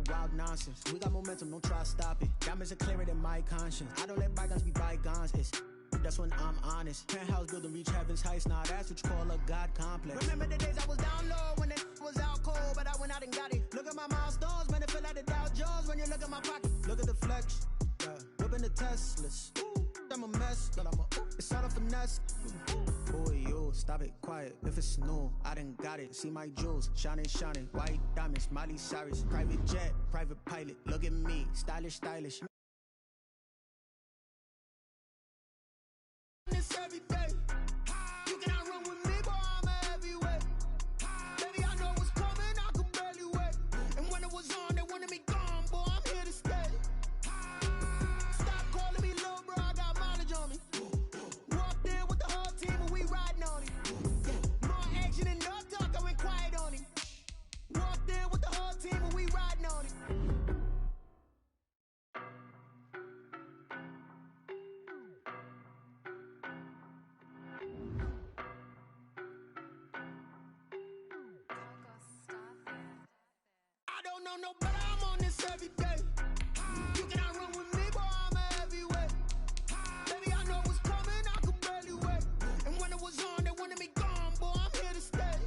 wild nonsense. We got momentum, don't try to stop it. Diamonds are clearer than my conscience. I don't let bygones be bygones. That's when I'm honest. Penthouse building, reach heaven's heights. Nah, that's what you call a God complex. Remember the days I was down low when it was out cold, but I went out and got it. Look at my milestones, man, it feel like the Dow Jones when you look at my pocket. Look at the flex, yeah. Whipping the Teslas. I'm a mess, but it's all a finesse. Boy, you stop it, quiet. If it's new, I done got it. See my jewels, shining, shining. White diamonds, Miley Cyrus. Private jet, private pilot. Look at me, stylish, stylish. Every day. You cannot run with me, boy, I'm a heavyweight. Baby, I know what's coming, I could barely wait. And when it was on, they wanted me gone, boy, I'm here to stay. Stop calling me little bro, I got mileage on me. Walked in with the whole team and we riding on it. More action and no talk, I went quiet on it. Walked in with the whole team and we riding on it. No, but I'm on this every day. You cannot run with me, boy, I'm a heavyweight. Baby, I know what's coming, I could barely wait. And when it was on, they wanted me gone, boy, I'm here to stay.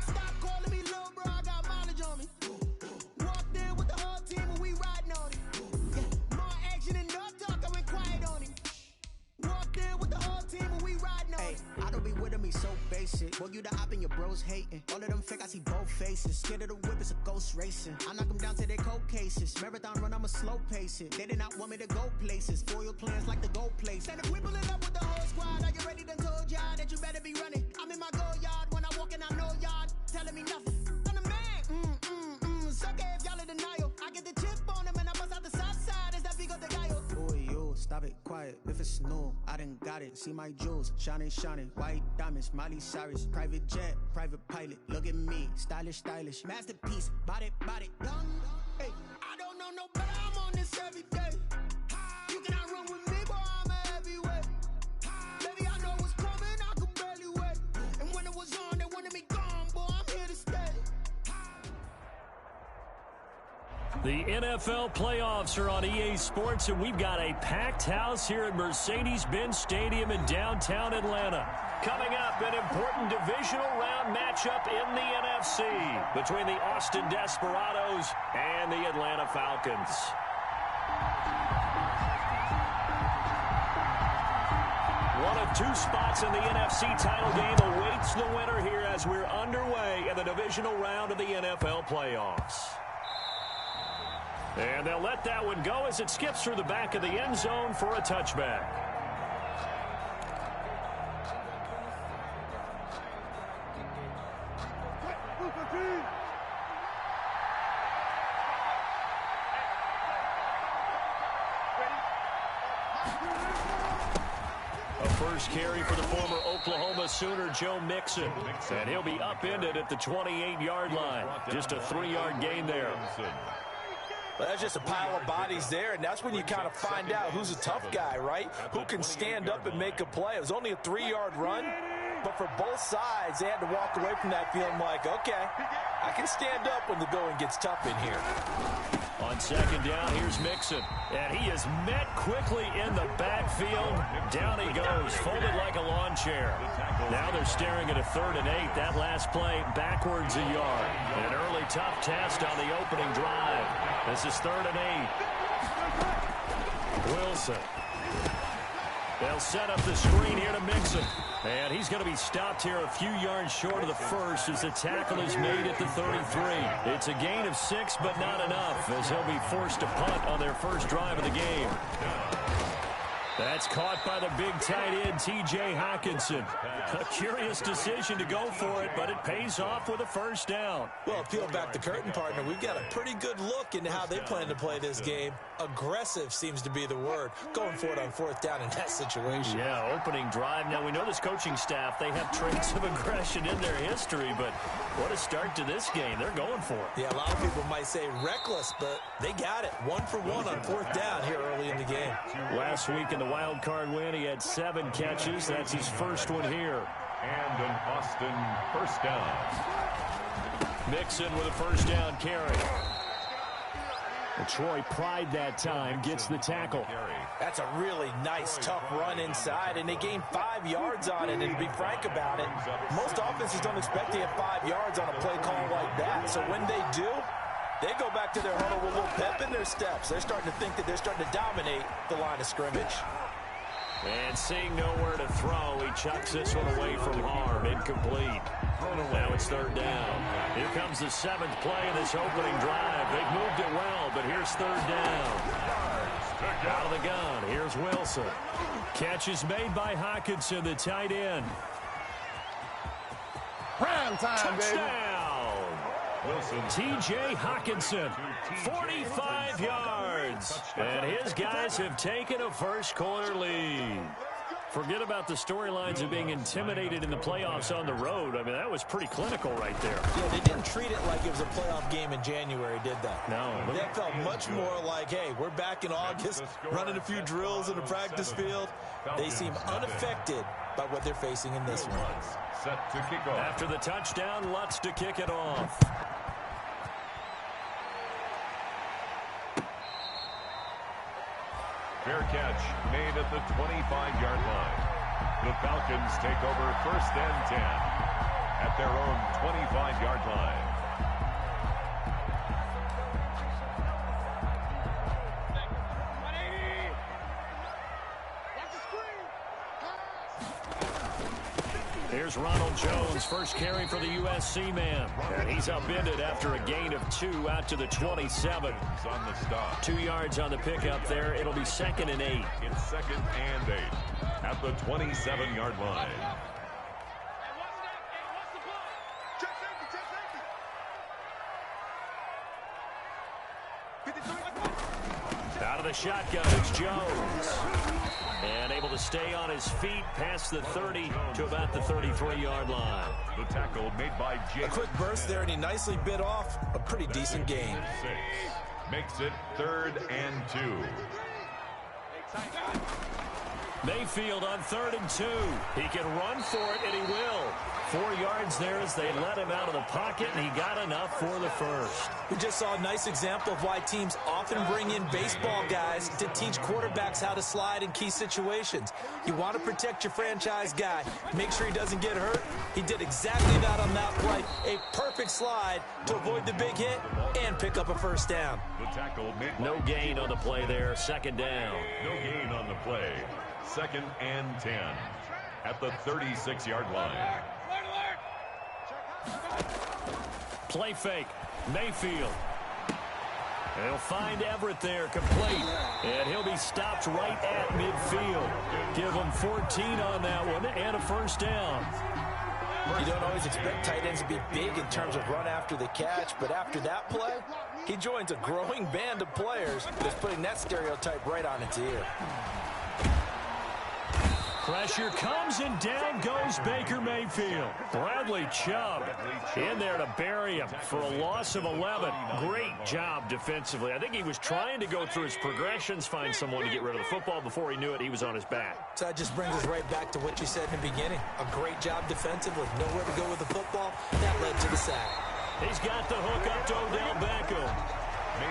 Stop calling me little bro, I got mileage on me. Walked in with the whole team and we riding on it. More action and no talk, I went quiet on it. Walked in with the whole team and we riding on it. I don't be with me so basic. Boy, you the op and your bros hating. All of them fake, I see both faces. Scared of the whip, it's a ghost racing. I knock them down to their cold cases. Marathon run, I'ma slow pace it. They did not want me to go places. Foil plans like the gold place. And if we pulling up with the whole squad, are you ready? Done told y'all that you better be running. I'm in my go yard when I walk in, I know y'all telling me nothing. I'm the man. Sucker if y'all in denial. I get the chip on them and I bust out the south side. Is that big of the guy? Boy, you stop it, quiet. If it's new, I done got it. See my jewels, shining, shining. White diamonds, Miley Cyrus. Private jet, private pilot. Look at me, stylish, stylish. Masterpiece, body, young. Hey, I don't know no better. I'm on this every day. You cannot run with me, boy, I'm a heavyweight. Baby, I know what's coming, I could barely wait. And when it was on, they wanted me gone, boy, I'm here to stay. The NFL playoffs are on EA Sports, and we've got a packed house here at Mercedes-Benz Stadium in downtown Atlanta. Coming up, an important divisional round matchup in the NFC between the Austin Desperados and the Atlanta Falcons. One of two spots in the NFC title game awaits the winner here as we're underway in the divisional round of the NFL playoffs. And they'll let that one go as it skips through the back of the end zone for a touchback. A first carry for the former Oklahoma Sooner, Joe Mixon. And he'll be upended at the 28-yard line. Just a 3-yard gain there. Well, that's just a pile of bodies there, and that's when you kind of find out who's a tough guy, right? Who can stand up and make a play. It was only a 3-yard run, but for both sides, they had to walk away from that feeling like, okay, I can stand up when the going gets tough in here. On second down, here's Mixon. And he is met quickly in the backfield. Down he goes, folded like a lawn chair. Now they're staring at a 3rd and 8. That last play backwards a yard. And an early tough test on the opening drive. This is 3rd and 8. Wilson. They'll set up the screen here to Mixon. And he's going to be stopped here a few yards short of the first as the tackle is made at the 33. It's a gain of 6, but not enough as he'll be forced to punt on their first drive of the game. That's caught by the big tight end, T.J. Hockenson. A curious decision to go for it, but it pays off with a first down. Well, peel back the curtain, partner. We've got a pretty good look into how they plan to play this game. Aggressive seems to be the word. Going for it on 4th down in that situation. Yeah, opening drive. Now, we know this coaching staff, they have traits of aggression in their history, but what a start to this game. They're going for it. Yeah, a lot of people might say reckless, but they got it. 1 for 1 on 4th down here early in the game. Last week in the wild card win, he had 7 catches. That's his first one here. And an Austin first down. Mixon with a first down carry. And Troy Pride that time gets the tackle. That's a really nice, tough run inside, and they gained 5 yards on it. And to be frank about it, most offenses don't expect to get 5 yards on a play call like that. So when they do, they go back to their huddle with a little pep in their steps. They're starting to think that they're starting to dominate the line of scrimmage. And seeing nowhere to throw, he chucks this one away from harm. Incomplete. Now it's third down. Here comes the 7th play of this opening drive. They've moved it well, but here's third down. Out of the gun, here's Wilson. Catch is made by Hockenson, the tight end. Prime time, touchdown! Wilson. T.J. Hockenson, 45 yards. And his guys have taken a first-quarter lead. Forget about the storylines of being intimidated in the playoffs on the road. I mean, that was pretty clinical right there. Yeah, they didn't treat it like it was a playoff game in January, did they? No. That felt much more like, hey, we're back in August, running a few drills in the practice field. They seem unaffected by what they're facing in this one. Set to kick off. After the touchdown, Lutz to kick it off. Fair catch made at the 25-yard line. The Falcons take over 1st and 10 at their own 25-yard line. Here's Ronald Jones, first carry for the USC man. And he's upended after a gain of 2 out to the 27. On the stop. 2 yards on the pickup there. It'll be 2nd and 8. It's 2nd and 8 at the 27-yard line. Out of the shotgun, it's Jones. And able to stay on his feet past the 30 to about the 33-yard line. The tackle made by Jake. A quick burst there, and he nicely bit off a pretty decent gain. 6 makes it 3rd and 2. Mayfield on 3rd and 2. He can run for it, and he will. 4 yards there as they let him out of the pocket, and he got enough for the first. We just saw a nice example of why teams often bring in baseball guys to teach quarterbacks how to slide in key situations. You want to protect your franchise guy. Make sure he doesn't get hurt. He did exactly that on that play. A perfect slide to avoid the big hit and pick up a first down. The tackle made No gain on the play there. 2nd down. No gain on the play. 2nd and 10 at the 36-yard line. Play fake. Mayfield. He'll find Everett there, complete. And he'll be stopped right at midfield. Give him 14 on that one and a first down. You don't always expect tight ends to be big in terms of run after the catch, but after that play, he joins a growing band of players that's putting that stereotype right on its ear. Pressure comes, and down goes Baker Mayfield. Bradley Chubb in there to bury him for a loss of 11. Great job defensively. I think he was trying to go through his progressions, find someone to get rid of the football. Before he knew it, he was on his back. So that just brings us right back to what you said in the beginning. A great job defensively. Nowhere to go with the football. That led to the sack. He's got the hook up to Odell Beckham.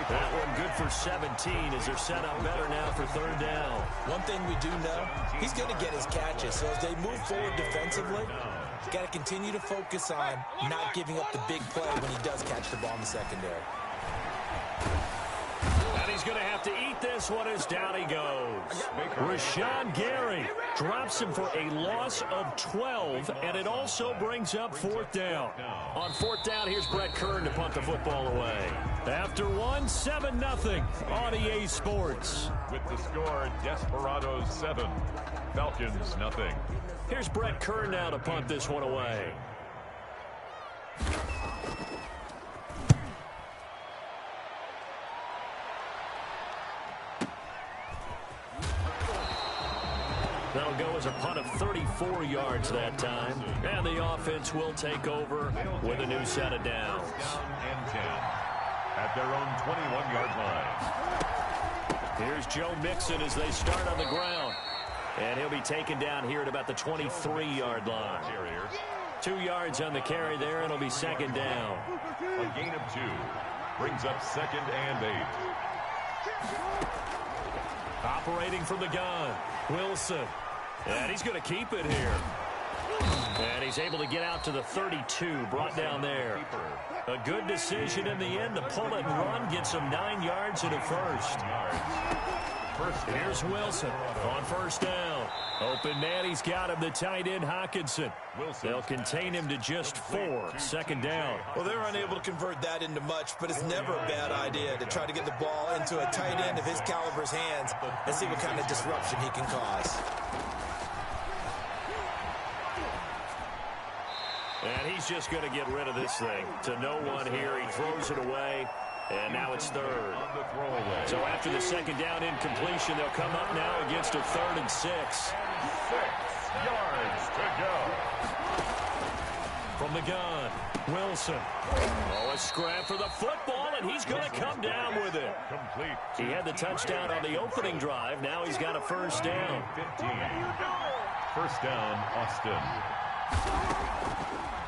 That one good for 17 as they're set up better now for 3rd down. One thing we do know, he's going to get his catches. So as they move forward defensively, he's got to continue to focus on not giving up the big play when he does catch the ball in the secondary. And he's going to have to eat this one as down he goes. Rashawn Gary drops him for a loss of 12, and it also brings up 4th down. On 4th down, here's Brett Kern to punt the football away. After 7-0 on EA Sports. With the score, Desperados 7, Falcons 0. Here's Brett Kern now to punt this one away. That'll go as a punt of 34 yards that time. And the offense will take over with a new set of downs. And 10 at their own 21-yard line. Here's Joe Mixon as they start on the ground. And he'll be taken down here at about the 23-yard line. 2 yards on the carry there, and it'll be 2nd down. A gain of 2 brings up 2nd and 8 Operating from the gun, Wilson. And he's going to keep it here. And he's able to get out to the 32, brought down there. A good decision in the end to pull it and run, get some 9 yards and a first. Here's Wilson on first down. Open man, he's got him, the tight end Hockenson. They'll contain him to just 4, second down. Well, they're unable to convert that into much, but it's never a bad idea to try to get the ball into a tight end of his caliber's hands and see what kind of disruption he can cause. And he's just going to get rid of this thing. To no one here, he throws it away. And now it's third. So after the second down incompletion, they'll come up now against a 3rd and 6. 6 yards to go. From the gun, Wilson. Oh, a scrap for the football, and he's going to come down with it. Complete. He had the touchdown on the opening drive. Now he's got a first down. 15. First down, Austin.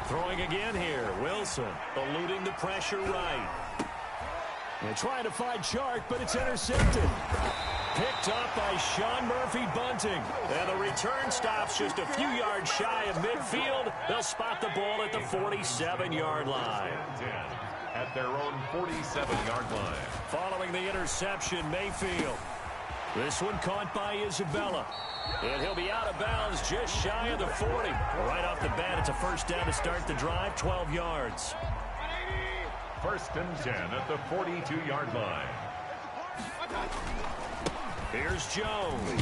Throwing again here, Wilson, eluding the pressure right. And trying to find Chark, but it's intercepted. Picked up by Sean Murphy-Bunting. And the return stops just a few yards shy of midfield. They'll spot the ball at the 47-yard line. At their own 47-yard line. Following the interception, Mayfield. This one caught by Isabella. And he'll be out of bounds just shy of the 40. Right off the bat, it's a first down to start the drive, 12 yards. First and 10 at the 42-yard line. Here's Jones.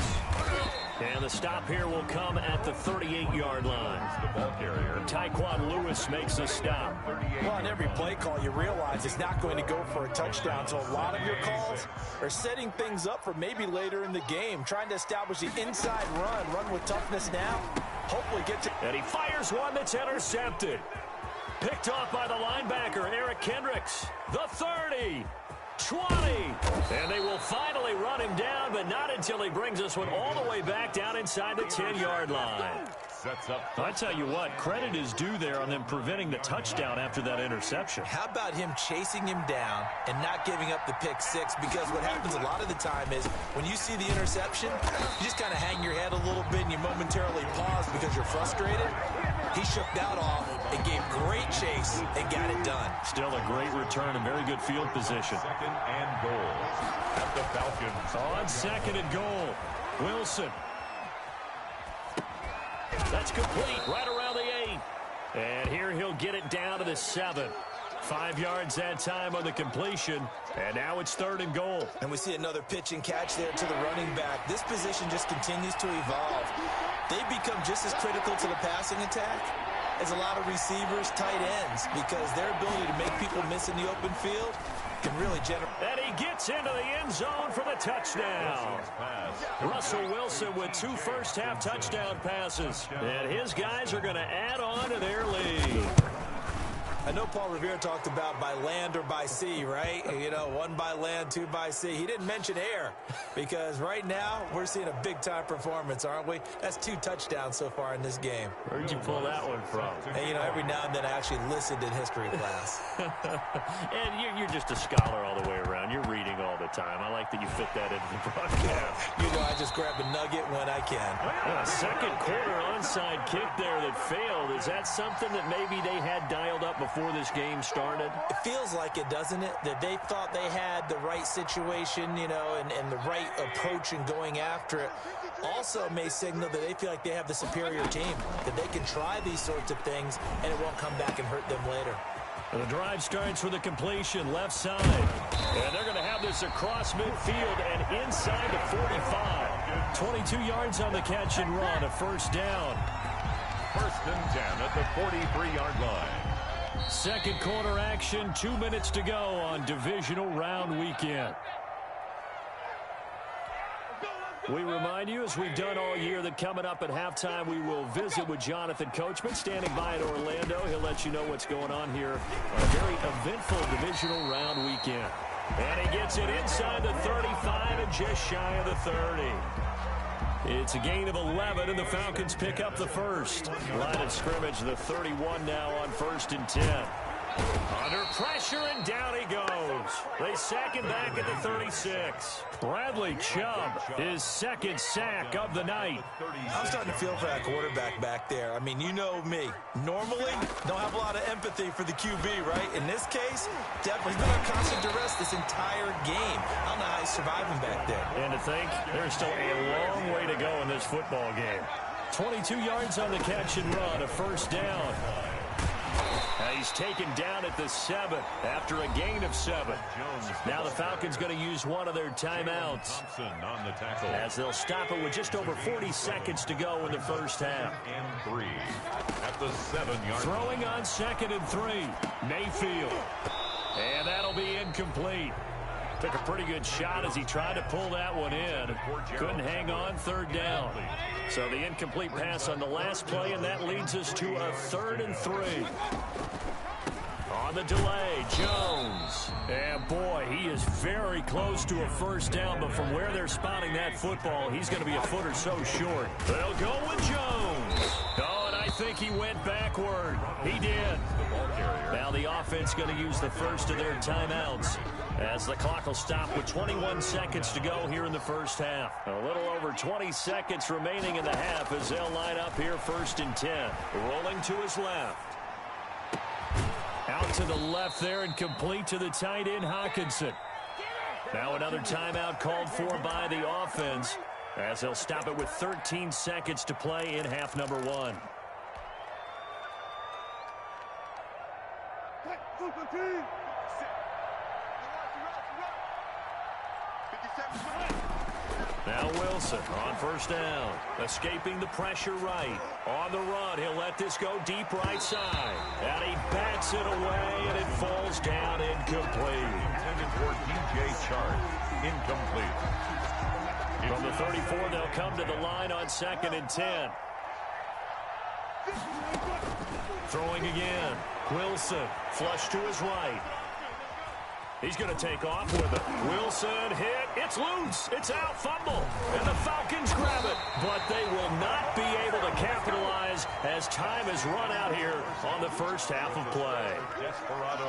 And the stop here will come at the 38-yard line. The ball carrier. Tyquan Lewis makes the stop. Well, on every play call, you realize it's not going to go for a touchdown. So a lot of your calls are setting things up for maybe later in the game, trying to establish the inside run with toughness now. Hopefully get to... And he fires one that's intercepted. Picked off by the linebacker, Eric Kendricks. The 30, 20. And they will finally run him down, but not until he brings this one all the way back down inside the 10-yard line. Sets up. I tell you what, credit is due there on them preventing the touchdown after that interception. How about him chasing him down and not giving up the pick six? Because what happens a lot of the time is when you see the interception, you just kind of hang your head a little bit and you momentarily pause because you're frustrated. He shook that off and gave great chase and got it done. Still a great return and very good field position. Second and goal at the Falcons. On second and goal, Wilson. That's complete right around the 8. And here he'll get it down to the 7. 5 yards that time on the completion. And now it's third and goal. And we see another pitch and catch there to the running back. This position just continues to evolve. They become just as critical to the passing attack as a lot of receivers, tight ends, because their ability to make people miss in the open field can really generate. And he gets into the end zone for the touchdown. Russell Wilson with 2 first-half touchdown passes. And his guys are going to add on to their lead. I know Paul Revere talked about by land or by sea, right? You know, 1 by land, 2 by sea. He didn't mention air because right now we're seeing a big-time performance, aren't we? That's 2 touchdowns so far in this game. Where'd you pull that one from? And, you know, every now and then I actually listened in history class. And you're just a scholar all the way around. You're reading all the time. I like that you fit that into the broadcast. You know, I just grab a nugget when I can. A second quarter onside kick there that failed. Is that something that maybe they had dialed up before this game started? It feels like it, doesn't it? That they thought they had the right situation, you know, and the right approach in going after it. Also may signal that they feel like they have the superior team, that they can try these sorts of things and it won't come back and hurt them later. The drive starts with a completion left side. And they're going to have this across midfield and inside the 45. 22 yards on the catch and run, a first down. First and 10 at the 43-yard line. Second quarter action, 2 minutes to go on divisional round weekend. We remind you, as we've done all year, that coming up at halftime, we will visit with Jonathan Coachman, standing by in Orlando. He'll let you know what's going on here on a very eventful divisional round weekend. And he gets it inside the 35 and just shy of the 30. It's a gain of 11, and the Falcons pick up the first. Line of scrimmage, the 31 now on 1st and 10. Under pressure, and down he goes. They sack him back at the 36. Bradley Chubb, his second sack of the night. I'm starting to feel for that quarterback back there. I mean, you know me. Normally, don't have a lot of empathy for the QB, right? In this case, definitely he's been on constant duress this entire game. I don't know how he's surviving back there. And to think, there's still a long way to go in this football game. 22 yards on the catch and run, a first down. He's taken down at the 7 after a gain of 7. Now the Falcons going to use one of their timeouts as they'll stop it with just over 40 seconds to go in the first half. And 3 at the 7-yard. Throwing on 2nd and 3. Mayfield. And that'll be incomplete. Took a pretty good shot as he tried to pull that one in. Couldn't hang on, 3rd down. So the incomplete pass on the last play, and that leads us to a 3rd and 3. On the delay, Jones. And boy, he is very close to a first down, but from where they're spotting that football, he's going to be a foot or so short. They'll go with Jones. Oh, and I think he went backward. He did. Now the offense going to use the first of their timeouts as the clock will stop with 21 seconds to go here in the first half. A little over 20 seconds remaining in the half as they'll line up here 1st and 10. Rolling to his left. Out to the left there and complete to the tight end, Hawkinson. Now another timeout called for by the offense as they'll stop it with 13 seconds to play in half number 1. Now Wilson on first down. Escaping the pressure right. On the run, he'll let this go deep right side. And he bats it away, and it falls down incomplete. Intended for DJ Chark. Incomplete. From the 34, they'll come to the line on 2nd and 10. Throwing again. Wilson, flush to his right. He's going to take off with it. Wilson hit. It's loose. It's out. Fumble. And the Falcons grab it. But they will not be able to capitalize as time has run out here on the first half of play.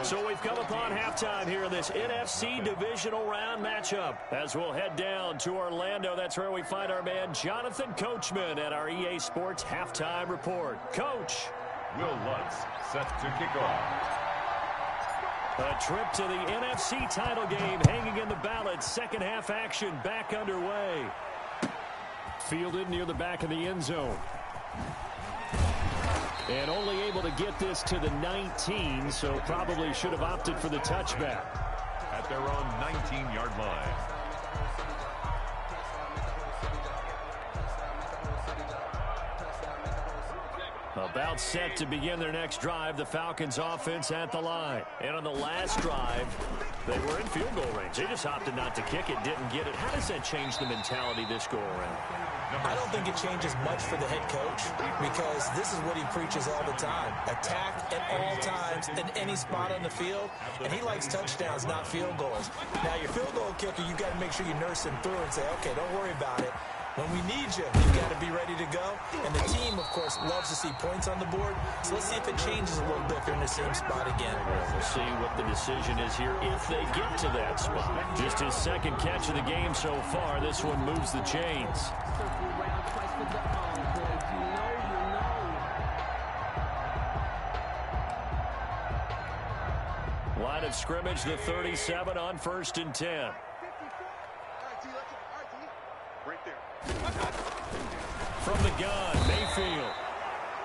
So we've come upon halftime here in this NFC divisional round matchup. As we'll head down to Orlando, that's where we find our man Jonathan Coachman at our EA Sports Halftime Report. Coach. Will Lutz set to kick off. A trip to the NFC title game hanging in the balance. Second half action back underway. Fielded near the back of the end zone. And only able to get this to the 19, so probably should have opted for the touchback. At their own 19-yard line. About set to begin their next drive, the Falcons offense at the line. And on the last drive, they were in field goal range. They just opted not to kick it, didn't get it. How does that change the mentality this go around? I don't think it changes much for the head coach because this is what he preaches all the time. Attack at all times in any spot on the field, and he likes touchdowns, not field goals. Now, your field goal kicker, you've got to make sure you nurse him through and say, okay, don't worry about it. When we need you, you've got to be ready to go. And the team, of course, loves to see points on the board. So let's see if it changes a little bit if they're in the same spot again. We'll see what the decision is here if they get to that spot. Just his second catch of the game so far. This one moves the chains. Line of scrimmage, the 37 on 1st and 10. From the gun, Mayfield.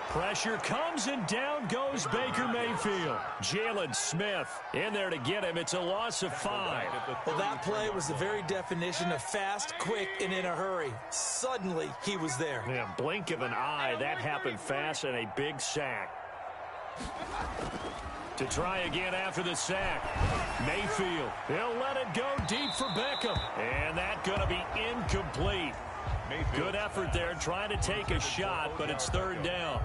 Pressure comes and down goes Baker Mayfield. Jalen Smith in there to get him. It's a loss of 5. Well, that play was the very definition of fast, quick, and in a hurry. Suddenly, he was there. Yeah, blink of an eye. That happened fast and a big sack. To try again after the sack. Mayfield. He'll let it go deep for Beckham. And that's going to be incomplete. Good effort there, trying to take a shot, but it's 3rd down.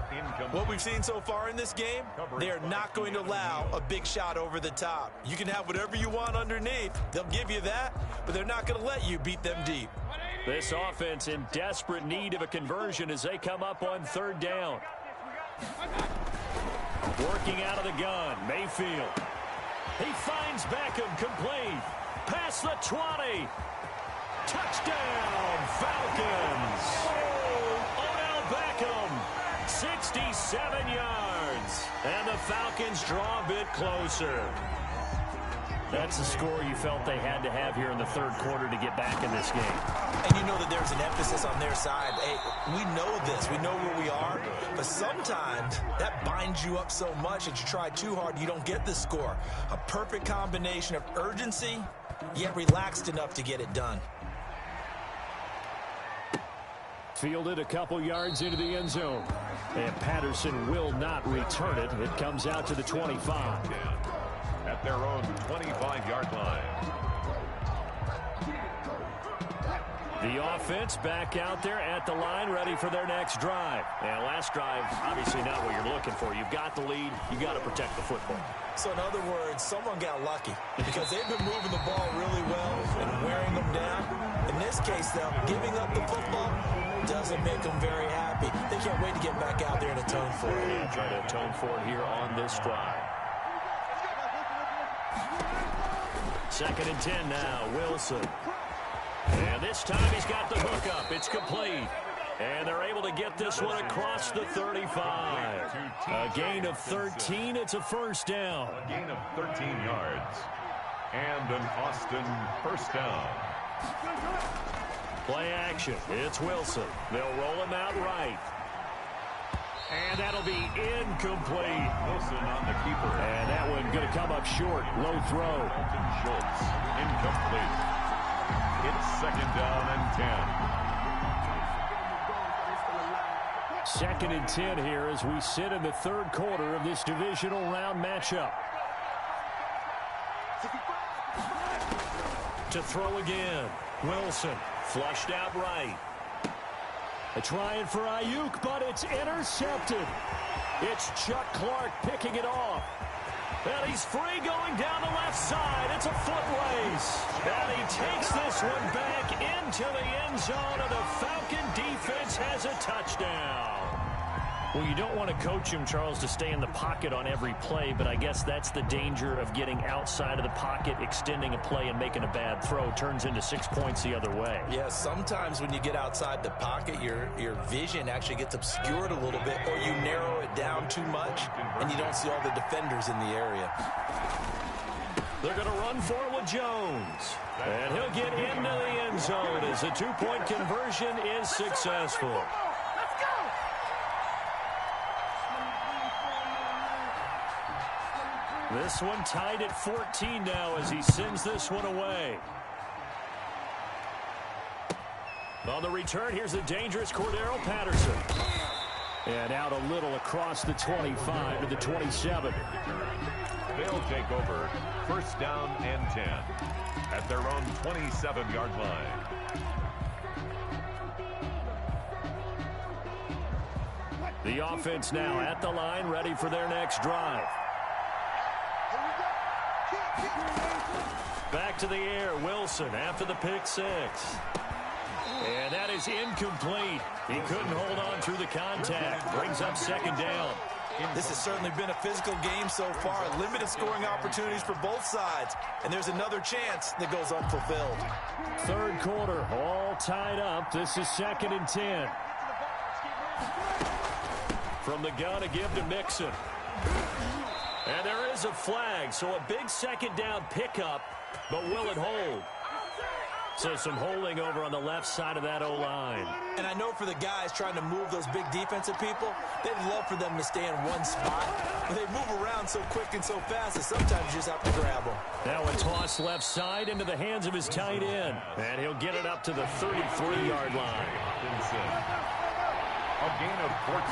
What we've seen so far in this game, they are not going to allow a big shot over the top. You can have whatever you want underneath. They'll give you that, but they're not going to let you beat them deep. This offense in desperate need of a conversion as they come up on 3rd down. Working out of the gun, Mayfield. He finds Beckham, complete. Past the 20. Touchdown, Falcons. Odell Beckham, 67 yards. And the Falcons draw a bit closer. That's the score you felt they had to have here in the third quarter to get back in this game. And you know that there's an emphasis on their side. Hey, we know this. We know where we are. But sometimes that binds you up so much that you try too hard, you don't get the score. A perfect combination of urgency, yet relaxed enough to get it done. Fielded a couple yards into the end zone. And Patterson will not return it. It comes out to the 25. At their own 25-yard line. The offense back out there at the line, ready for their next drive. And last drive, obviously not what you're looking for. You've got the lead. You got to protect the football. So in other words, someone got lucky because they've been moving the ball really well and wearing them down. In this case, though, giving up the football doesn't make them very happy. They can't wait to get back out there and atone for it. And try to atone for it here on this drive. 2nd and 10 now, Wilson. And this time he's got the hook up. It's complete. And they're able to get this one across the 35. A gain of 13. It's a first down. A gain of 13 yards. And an Austin first down. Play action. It's Wilson. They'll roll him out right. And that'll be incomplete. Wilson on the keeper. And that one going to come up short. Low throw. Dalton Schultz, incomplete. It's 2nd down and 10. 2nd and 10 here as we sit in the third quarter of this divisional round matchup. To throw again. Wilson flushed out right. They're trying for Ayuk, but it's intercepted. It's Chuck Clark picking it off. And he's free going down the left side. It's a foot race. And he takes this one back into the end zone, and the Falcon defense has a touchdown. Well, you don't want to coach him, Charles, to stay in the pocket on every play, but I guess that's the danger of getting outside of the pocket, extending a play, and making a bad throw. Turns into 6 points the other way. Yeah, sometimes when you get outside the pocket, your vision actually gets obscured a little bit, or you narrow it down too much, and you don't see all the defenders in the area. They're going to run for it with Jones. And he'll get into the end zone as the 2-point conversion is successful. This one tied at 14 now as he sends this one away. On the return, here's the dangerous Cordero Patterson. And out a little across the 25 to the 27. They'll take over 1st down and 10 at their own 27-yard line. The offense now at the line, ready for their next drive. Back to the air, Wilson after the pick six. And that is incomplete. He couldn't hold on through the contact. Brings up 2nd down. This has certainly been a physical game so far. Limited scoring opportunities for both sides. And there's another chance that goes unfulfilled. Third quarter, all tied up. This is 2nd and 10. From the gun, a give to Mixon. And there is a flag, so a big 2nd down pickup, but will it hold? So some holding over on the left side of that O-line. And I know for the guys trying to move those big defensive people, they'd love for them to stay in one spot. But they move around so quick and so fast that sometimes you just have to grab them. Now a toss left side into the hands of his tight end. And he'll get it up to the 33-yard line. A gain of 14.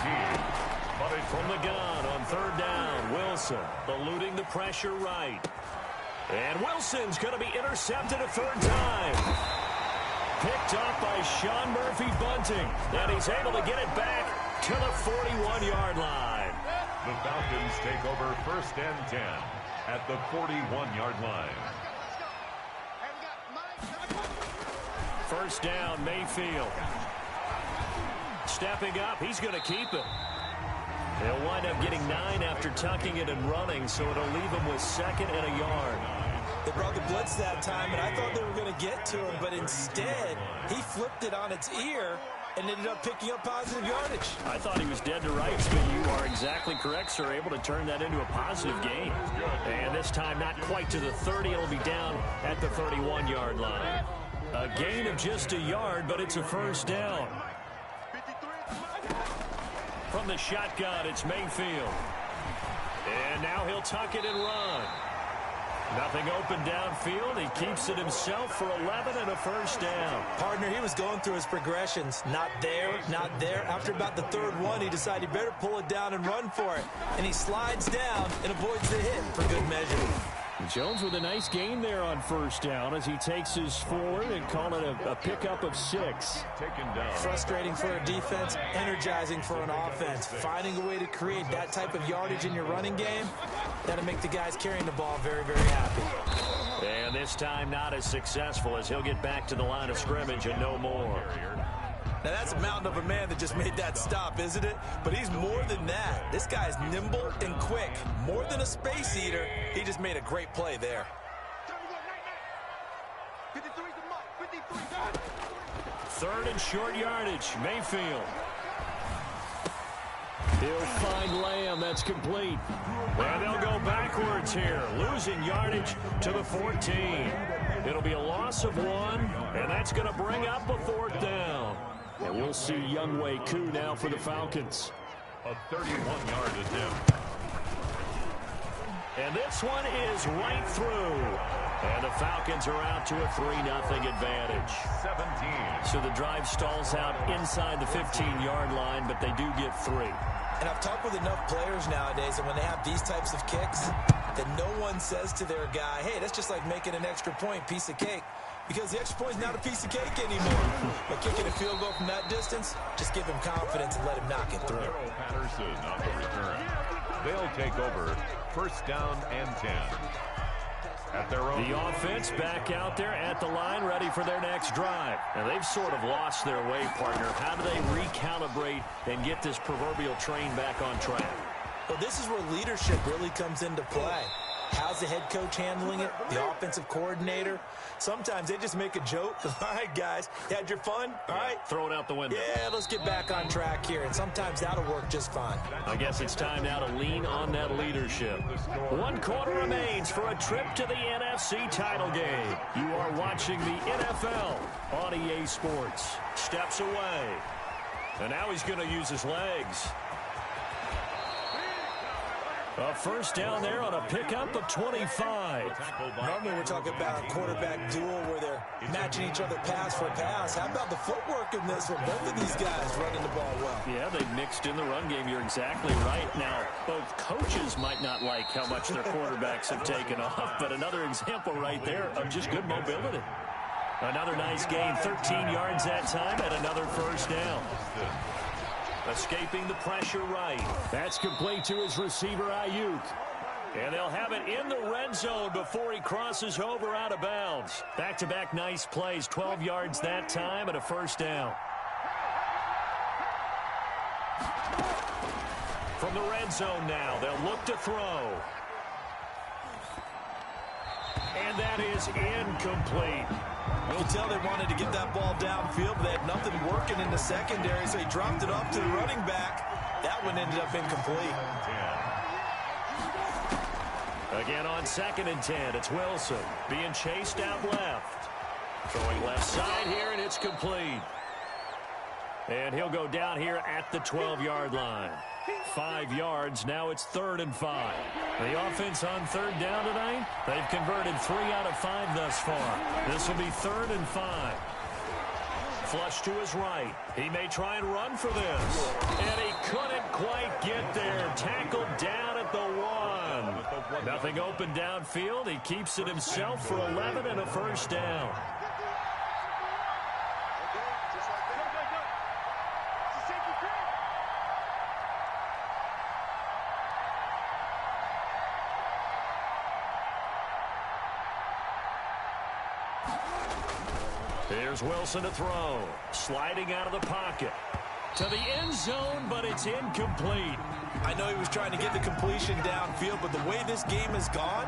But from the gun on 3rd down, Wilson eluding the pressure right. And Wilson's going to be intercepted a 3rd time. Picked up by Sean Murphy-Bunting. And he's able to get it back to the 41-yard line. The Falcons take over 1st and 10 at the 41-yard line. 1st down, Mayfield. Stepping up, he's going to keep it. They'll wind up getting 9 after tucking it and running, so it'll leave them with 2nd and a yard. They brought the blitz that time, and I thought they were going to get to him, but instead, he flipped it on its ear and ended up picking up positive yardage. I thought he was dead to rights, but you are exactly correct, sir. Able to turn that into a positive gain. And this time, not quite to the 30. It'll be down at the 31-yard line. A gain of just a yard, but it's a first down. From the shotgun, it's Mayfield. And now he'll tuck it and run. Nothing open downfield. He keeps it himself for 11 and a first down. Partner, he was going through his progressions. Not there, not there. After about the 3rd one, he decided he better pull it down and run for it. And he slides down and avoids the hit for good measure. Jones with a nice gain there on first down as he takes his forward and call it a pickup of 6. Taken down. Frustrating for a defense, energizing for an offense. Finding a way to create that type of yardage in your running game, that'll make the guys carrying the ball very, very happy. And this time not as successful as he'll get back to the line of scrimmage and no more. Now, that's a mountain of a man that just made that stop, isn't it? But he's more than that. This guy's nimble and quick. More than a space eater, he just made a great play there. 3rd and short yardage. Mayfield. He'll find Lamb. That's complete. And they'll go backwards here, losing yardage to the 14. It'll be a loss of 1, and that's going to bring up a 4th down. And we'll see Younghoe Koo now for the Falcons. A 31-yard attempt. And this one is right through. And the Falcons are out to a 3-0 advantage. 17. So the drive stalls out inside the 15-yard line, but they do get 3. And I've talked with enough players nowadays that when they have these types of kicks, that no one says to their guy, hey, that's just like making an extra point, piece of cake. Because the extra point is not a piece of cake anymore. But kicking a field goal from that distance, just give him confidence and let him knock it through. Patterson on the return. They'll take over 1st down and 10. At their own. The offense back out there at the line, ready for their next drive. And they've sort of lost their way, partner. How do they recalibrate and get this proverbial train back on track? Well, this is where leadership really comes into play. How's the head coach handling it? The offensive coordinator? Sometimes they just make a joke. All right, guys, you had your fun? All right. Throw it out the window. Yeah, let's get back on track here. And sometimes that'll work just fine. I guess it's time now to lean on that leadership. 1 quarter remains for a trip to the NFC title game. You are watching the NFL on EA Sports. Steps away. And now he's going to use his legs. A first down there on a pickup of 25. Normally we're talking about a quarterback duel where they're matching each other pass for pass. How about the footwork in this one? Both of these guys running the ball well. Yeah, they mixed in the run game. You're exactly right. Now, both coaches might not like how much their quarterbacks have taken off, but another example right there of just good mobility. Another nice gain, 13 yards that time, and another first down. Escaping the pressure right. That's complete to his receiver, Ayuk. And they'll have it in the red zone before he crosses over out of bounds. Back-to-back nice plays, 12 yards that time and a first down. From the red zone now, they'll look to throw. And that is incomplete. You can tell they wanted to get that ball downfield, but they had nothing working in the secondary, so he dropped it off to the running back. That one ended up incomplete. Again on 2nd and 10, it's Wilson being chased out left. Throwing left side here, and it's complete. And he'll go down here at the 12-yard line. 5 yards, now it's 3rd and 5. The offense on 3rd down tonight, they've converted 3 out of 5 thus far. This will be 3rd and 5. Flush to his right. He may try and run for this. And he couldn't quite get there. Tackled down at the 1. Nothing open downfield. He keeps it himself for 11 and a first down. Here's Wilson to throw. Sliding out of the pocket. To the end zone, but it's incomplete. I know he was trying to get the completion downfield, but the way this game has gone,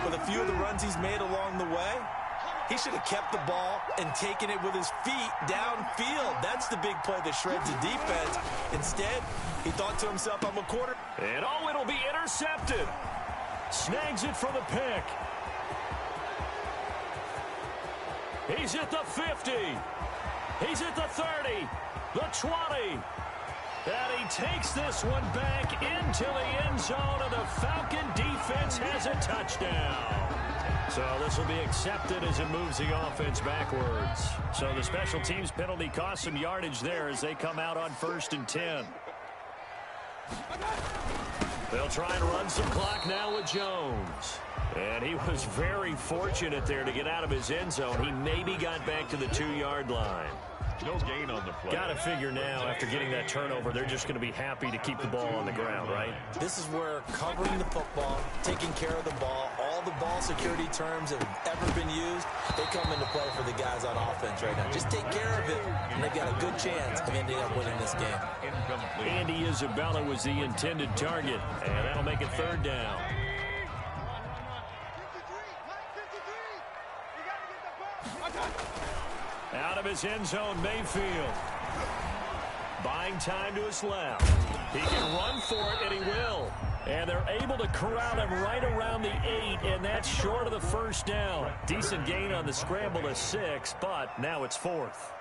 with a few of the runs he's made along the way, he should have kept the ball and taken it with his feet downfield. That's the big play that shreds the defense. Instead, he thought to himself, I'm a quarter. And oh, it'll be intercepted. Snags it for the pick. He's at the 50. He's at the 30, the 20. And he takes this one back into the end zone, and the Falcon defense has a touchdown. So this will be accepted as it moves the offense backwards. So the special teams penalty cost some yardage there as they come out on 1st and 10. They'll try and run some clock now with Jones. And he was very fortunate there to get out of his end zone. He maybe got back to the 2-yard line. No gain on the play. Got to figure now, after getting that turnover, they're just going to be happy to keep the ball on the ground, right? This is where covering the football, taking care of the ball, all the ball security terms that have ever been used, they come into play for the guys on offense right now. Just take care of it, and they've got a good chance of ending up winning this game. Andy Isabella was the intended target, and that'll make it 3rd down. Out of his end zone, Mayfield. Buying time to his left. He can run for it, and he will. And they're able to corral him right around the 8, and that's short of the 1st down. Decent gain on the scramble to 6, but now it's 4th.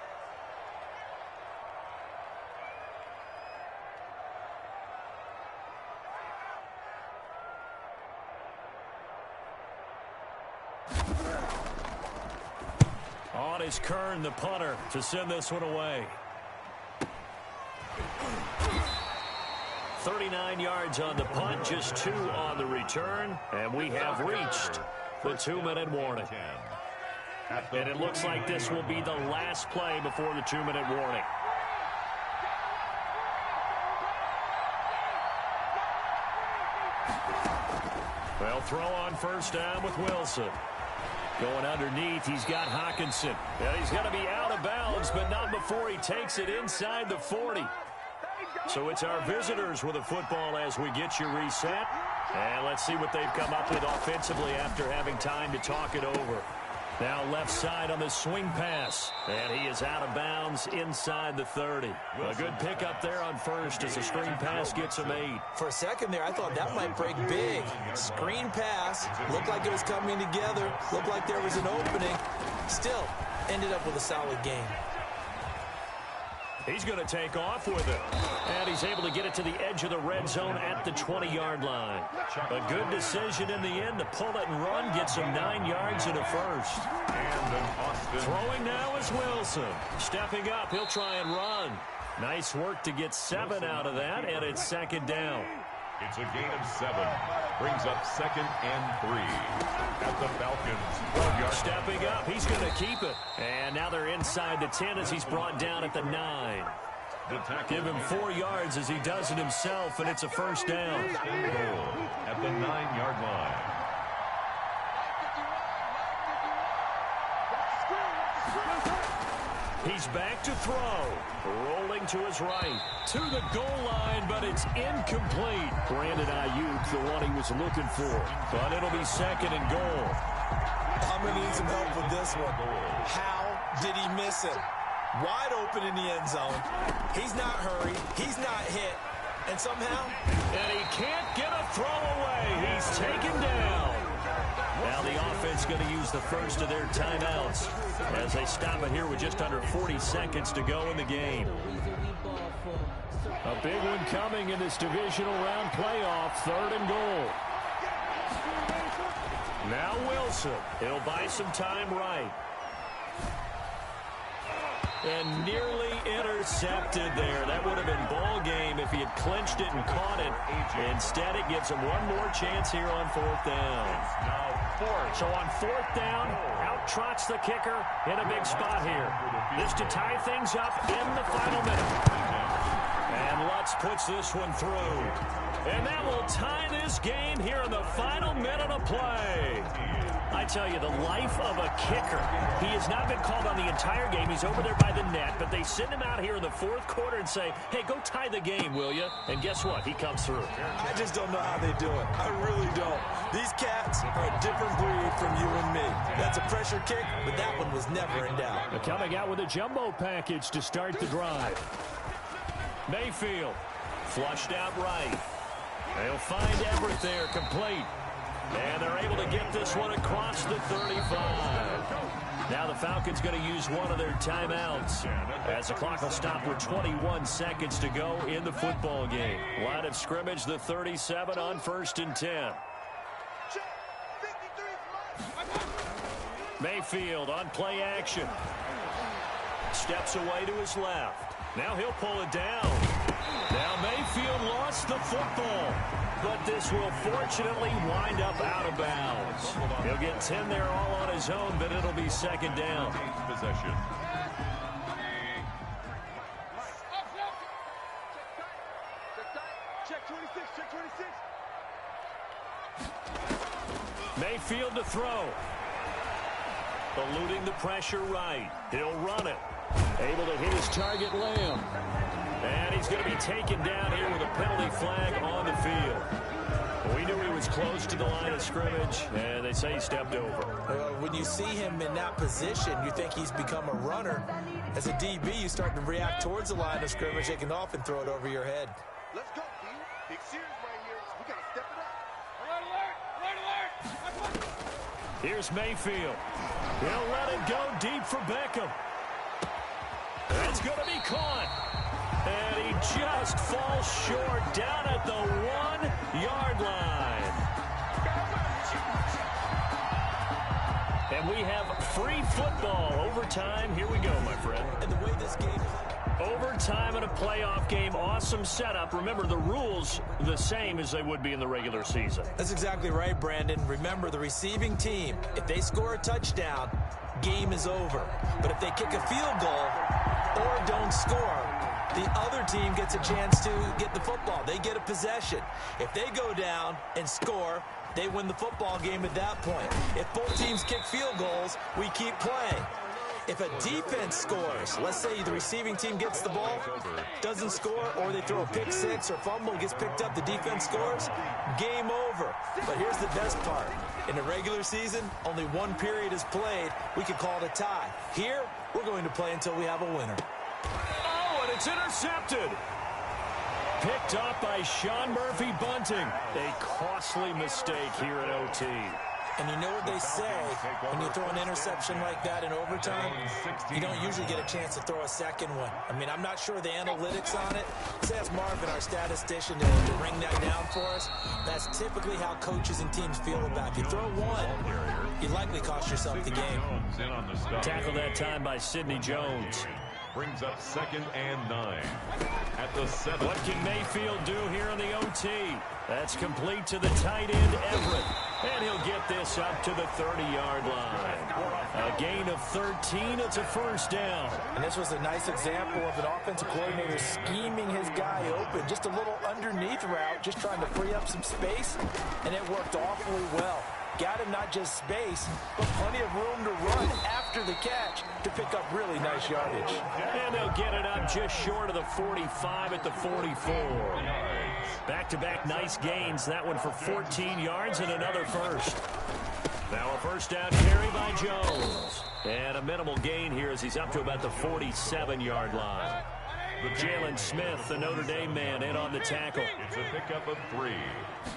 On is Kern, the punter, to send this one away. 39 yards on the punt, just 2 on the return, and we have reached the 2-minute warning. And it looks like this will be the last play before the 2-minute warning. They'll throw on 1st down with Wilson. Going underneath, he's got Hawkinson. And he's going to be out of bounds, but not before he takes it inside the 40. So it's our visitors with the football as we get you reset. And let's see what they've come up with offensively after having time to talk it over. Now left side on the swing pass. And he is out of bounds inside the 30. A good pickup there on 1st as the screen pass gets him 8. For a second there, I thought that might break big. Screen pass. Looked like it was coming together. Looked like there was an opening. Still, ended up with a solid game. He's going to take off with it. And he's able to get it to the edge of the red zone at the 20-yard line. A good decision in the end to pull it and run. Gets him 9 yards and a 1st. Throwing now is Wilson. Stepping up, he'll try and run. Nice work to get 7 out of that, and it's 2nd down. It's a gain of 7. Brings up 2nd and 3. At the Falcons. 12-yard. Stepping up, he's going to keep it. And now they're inside the 10 as he's brought down at the 9. Give him 4 yards as he does it himself, and it's a 1st down. At the 9-yard line. He's back to throw. Rolling to his right. To the goal line, but it's incomplete. Brandon Ayuk, the one he was looking for. But it'll be 2nd and goal. I'm going to need some help with this one. How did he miss it? Wide open in the end zone. He's not hurried. He's not hit. And somehow... And he can't get a throw away. He's taken down. Now the offense going to use the first of their timeouts as they stop it here with just under 40 seconds to go in the game. A big one coming in this divisional round playoff, 3rd and goal. Now Wilson. He'll buy some time right. And nearly intercepted there. That would have been ball game if he had clinched it and caught it. Instead, it gives him one more chance here on 4th down. So on 4th down, out trots the kicker in a big spot here. This to tie things up in the final minute. And Lutz puts this one through. And that will tie this game here in the final minute of play. I tell you, the life of a kicker. He has not been called on the entire game. He's over there by the net, but they send him out here in the fourth quarter and say, hey, go tie the game, will you? And guess what? He comes through. I just don't know how they do it. I really don't. These cats are a different breed from you and me. That's a pressure kick, but that one was never in doubt. They're coming out with a jumbo package to start the drive. Mayfield flushed out right. They'll find Everett there, complete. And they're able to get this one across the 35. Now the Falcons going to use one of their timeouts as the clock will stop with 21 seconds to go in the football game. Line of scrimmage, the 37 on 1st and 10. Mayfield on play action. Steps away to his left. Now he'll pull it down. Now Mayfield lost the football, but this will fortunately wind up out of bounds. He'll get 10 there all on his own, but it'll be second down. Possession. Check 26, check 26. Mayfield to throw. Eluding the pressure right. He'll run it. Able to hit his target, Lamb. And he's going to be taken down here with a penalty flag on the field. We knew he was close to the line of scrimmage, and they say he stepped over. When you see him in that position, you think he's become a runner. As a DB, you start to react towards the line of scrimmage. They can often throw it over your head. Let's go, D. Big series right here. We got to step it up. Alert, alert, alert. Here's Mayfield. He'll let it go deep for Beckham. It's going to be caught. And he just falls short down at the 1-yard line. And we have free football. Overtime. Here we go, my friend. And the way this game is... Overtime in a playoff game. Awesome setup. Remember, the rules the same as they would be in the regular season. That's exactly right, Brandon. Remember, the receiving team, if they score a touchdown, game is over. But if they kick a field goal or don't score, the other team gets a chance to get the football. They get a possession. If they go down and score, they win the football game at that point. If both teams kick field goals, we keep playing. If a defense scores, let's say the receiving team gets the ball, doesn't score, or they throw a pick six or fumble, gets picked up, the defense scores, game over. But here's the best part. In the regular season, only one period is played. We could call it a tie. Here, we're going to play until we have a winner. Oh, and it's intercepted. Picked up by Sean Murphy Bunting. A costly mistake here at OT. And you know what they say, when you throw an interception like that in overtime, you don't usually get a chance to throw a second one. I mean, I'm not sure the analytics on it. Let's ask Marvin, our statistician, to ring that down for us. That's typically how coaches and teams feel about it. If you throw one, you likely cost yourself the game. Tackled that time by Sidney Jones. Brings up 2nd and 9 at the 7. What can Mayfield do here in the OT? That's complete to the tight end, Everett. And he'll get this up to the 30-yard line. A gain of 13. It's a first down. And this was a nice example of an offensive coordinator scheming his guy open. Just a little underneath route, just trying to free up some space. And it worked awfully well. Got him not just space, but plenty of room to run after the catch to pick up really nice yardage. And they'll get it up just short of the 45 at the 44. Back-to-back nice gains. That one for 14 yards and another first. Now a first down carry by Jones. And a minimal gain here as he's up to about the 47-yard line. Jalen Smith, the Notre Dame man, in on the tackle. It's a pickup of 3.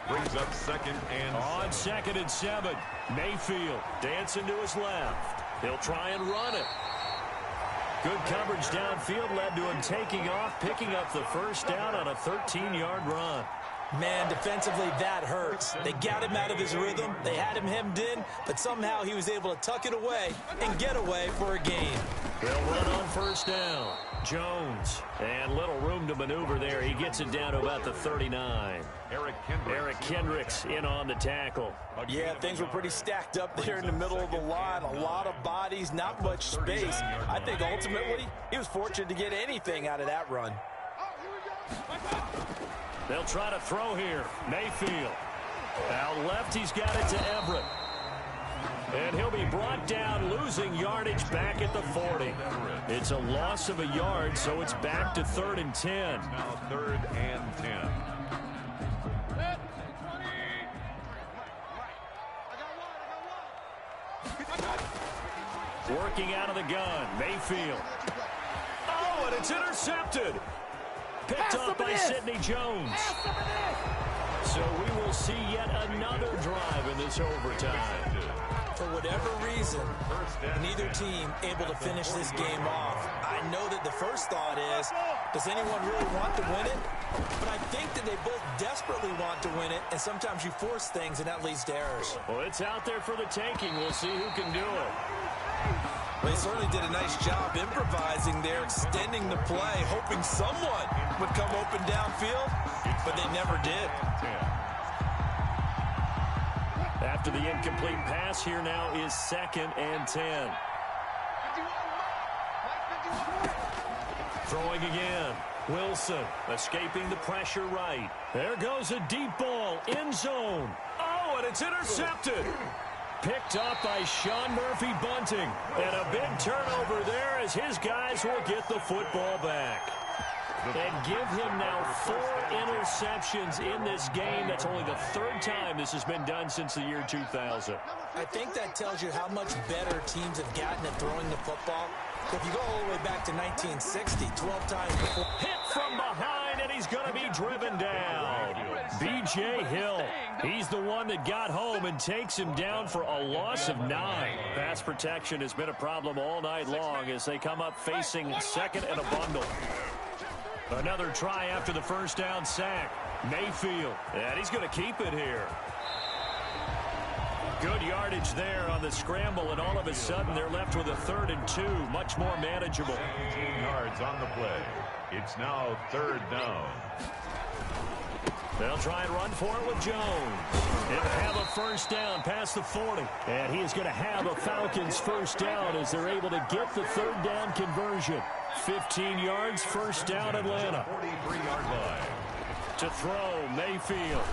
Brings up 2nd and 7. On 2nd and 7. Mayfield dancing to his left. He'll try and run it. Good coverage downfield led to him taking off, picking up the first down on a 13-yard run. Man, defensively, that hurts. They got him out of his rhythm. They had him hemmed in, but somehow he was able to tuck it away and get away for a gain. They'll run on first down. Jones, and little room to maneuver there. He gets it down to about the 39. Eric Kendricks in on the tackle. Yeah, things were pretty stacked up there in the middle of the line. A lot of bodies, not much space. I think ultimately he was fortunate to get anything out of that run. They'll try to throw here. Mayfield. Out left, he's got it to Everett. And he'll be brought down, losing yardage back at the 40. It's a loss of a yard, so it's back to 3rd and 10. Now 3rd and 10. Working out of the gun, Mayfield. Oh, and it's intercepted. Picked up by Sidney Jones. So we will see yet another drive in this overtime. For whatever reason, neither team able to finish this game off. I know that the first thought is, does anyone really want to win it? But I think that they both desperately want to win it, and sometimes you force things, and that leads to errors. Well, it's out there for the taking. We'll see who can do it. They certainly did a nice job improvising there, extending the play, hoping someone would come open downfield, but they never did. After the incomplete pass, here now is 2nd and 10. Throwing again. Wilson escaping the pressure right. There goes a deep ball, end zone. Oh, and it's intercepted. Picked up by Sean Murphy Bunting. And a big turnover there as his guys will get the football back. And give him now 4 interceptions in this game. That's only the 3rd time this has been done since the year 2000. I think that tells you how much better teams have gotten at throwing the football. If you go all the way back to 1960, 12 times before. Hit from behind, and he's going to be driven down. B.J. Hill, he's the one that got home and takes him down for a loss of 9. Pass protection has been a problem all night long as they come up facing 2nd and a bundle. Another try after the first down sack. Mayfield, and he's going to keep it here. Good yardage there on the scramble, and all of a sudden they're left with a 3rd and 2, much more manageable. 17 yards on the play. It's now 3rd down. They'll try and run for it with Jones. He'll have a first down past the 40. And he is going to have a Falcons first down as they're able to get the 3rd down conversion. 15 yards, first down Atlanta. 43-yard line. To throw, Mayfield.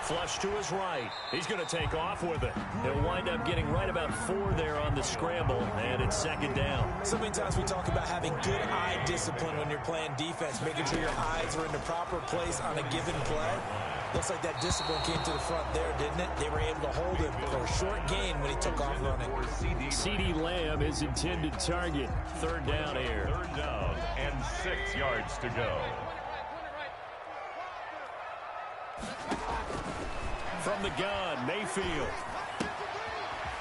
Flush to his right. He's going to take off with it. He'll wind up getting right about 4 there on the scramble, and it's 2nd down. So many times we talk about having good eye discipline when you're playing defense, making sure your eyes are in the proper place on a given play. Looks like that discipline came to the front there, didn't it? They were able to hold him for a short gain when he took off running. CeeDee Lamb is intended target. 3rd down here. 3rd down and 6 yards to go. From the gun, Mayfield.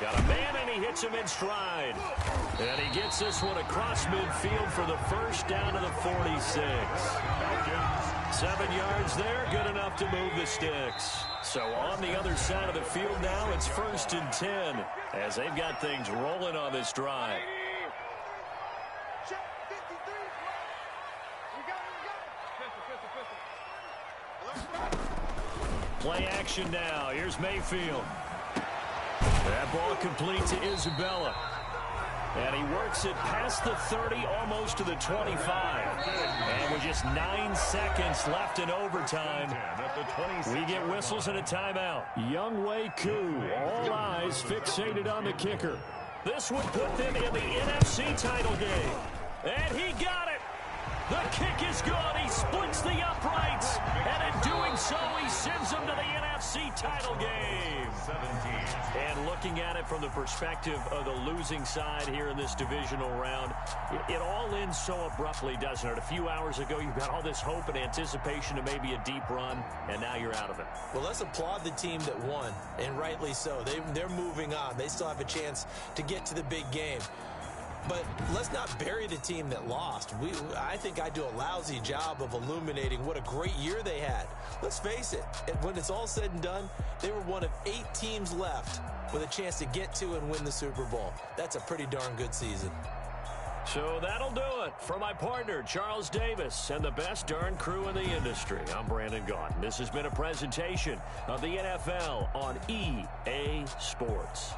Got a man, and he hits him in stride. And he gets this one across midfield for the first down to the 46. 7 yards there, good enough to move the sticks. So on the other side of the field now, it's 1st and 10 as they've got things rolling on this drive. Play action now. Here's Mayfield. That ball complete to Isabella. And he works it past the 30, almost to the 25. And with just 9 seconds left in overtime, we get whistles and a timeout. Younghoe Koo, all eyes fixated on the kicker. This would put them in the NFC title game. And he got it. The kick is good. He splits the uprights. And in doing so, he sends them to the NFC title game. 17. And looking at it from the perspective of the losing side here in this divisional round, it all ends so abruptly, doesn't it? A few hours ago, you've got all this hope and anticipation of maybe a deep run, and now you're out of it. Well, let's applaud the team that won, and rightly so. They're moving on. They still have a chance to get to the big game. But let's not bury the team that lost. I think I do a lousy job of illuminating what a great year they had. Let's face it, when it's all said and done, they were one of 8 teams left with a chance to get to and win the Super Bowl. That's a pretty darn good season. So that'll do it for my partner, Charles Davis, and the best darn crew in the industry. I'm Brandon Gaudin. This has been a presentation of the NFL on EA Sports.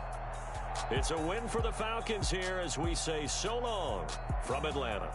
It's a win for the Falcons here as we say so long from Atlanta.